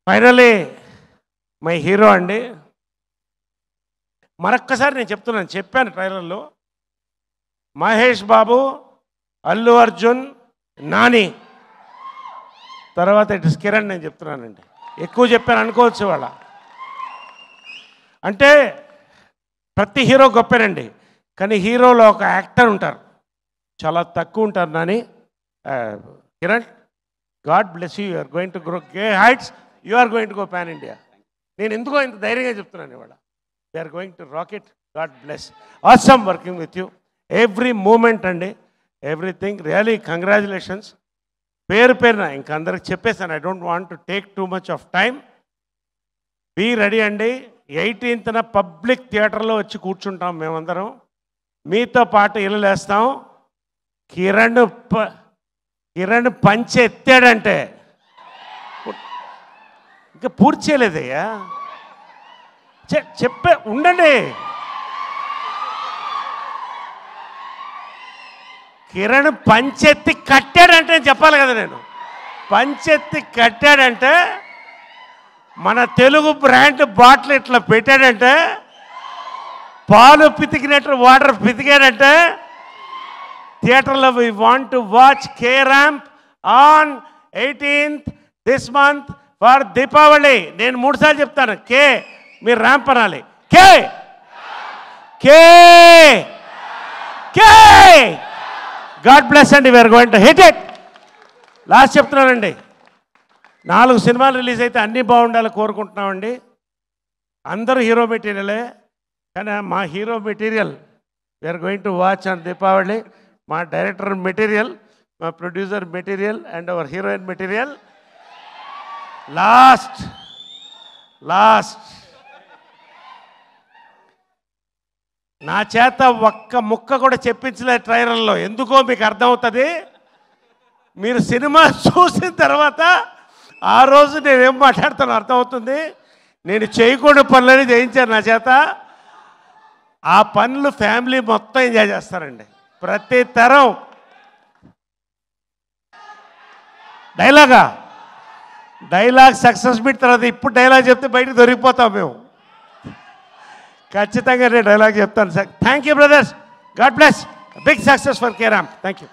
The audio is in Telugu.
ఫైనలీ మై హీరో అండి. మరొక్కసారి నేను చెప్తున్నాను, చెప్పాను ట్రైలర్లో, మహేష్ బాబు, అల్లు అర్జున్, నాని, తర్వాత ఇటు కిరణ్. నేను చెప్తున్నానండి, ఎక్కువ చెప్పాను అనుకోవచ్చు వాళ్ళ. అంటే ప్రతి హీరో గొప్పనండి, కానీ హీరోలో ఒక యాక్టర్ ఉంటారు, చాలా తక్కువ ఉంటారు. Nani, Kiran, God bless you, are going to grow గే heights, you are going to go pan India. నేను ఎందుకో ఇంత ధైర్యంగా చెప్తున్నాను ఇవాళ. They are going to rocket. God bless. Awesome working with you. Every moment అండి, ఎవ్రీథింగ్. Really congratulations. పేరు పేరున ఇంక అందరికి చెప్పేసాను. I don't want to take too much of time. Be ready అండి. 18న పబ్లిక్ థియేటర్లో వచ్చి కూర్చుంటాం మేమందరం, మీతో పాటు ఇల్లులేస్తాం. కిరణ్ పంచి ఎత్తాడంటే ఇంకా పూర్తి చేయలేదయ్యా, చెప్పే ఉండండి. కిరణ్ పంచెత్తి కట్టాడంటే చెప్పాలి కదా నేను. పంచెత్తి కట్టాడంటే, మన తెలుగు బ్రాండ్ బాటిల్ ఇట్లా పెట్టాడంటే, పాలు పితికినట్టు వాటర్ పితికాడంటే, థియేటర్లో we want to watch K Ramp on 18th this month for Deepavali. నేను 3 సార్లు చెప్తాను, కే మీరు ర్యాంప్ అనాలి. కే కే కే. గాడ్ బ్లెస్ అండి. We're going to hit it. Last చెప్తున్నానండి, 4 సినిమాలు రిలీజ్ అయితే అన్నీ బాగుండాలి కోరుకుంటున్నామండి. అందరూ హీరో మెటీరియలే, కానీ మా hero material we're going to watch on Deepavali. మా డైరెక్టర్ మెటీరియల్, మా producer material and our heroine material. Last నా చేత ఒక్క ముక్క కూడా చెప్పించలేదు ట్రైలర్లో. ఎందుకో మీకు అర్థమవుతుంది. మీరు సినిమా చూసిన తర్వాత ఆ రోజు నేనేం మాట్లాడుతానో అర్థమవుతుంది. నేను చేయకూడని పనులని చేయించాను నా చేత. ఆ పనులు ఫ్యామిలీ మొత్తం ఎంజాయ్ చేస్తారండి. ప్రతి తరం డైలాగ్ సక్సెస్ మీట్ తర్వాత ఇప్పుడు డైలాగ్ చెప్తే బయటకు దొరికిపోతాం మేము. ఖచ్చితంగా నేను డైలాగ్ చెప్తాను sir. Thank you brothers. God bless. Big success for K Ramp. Thank you.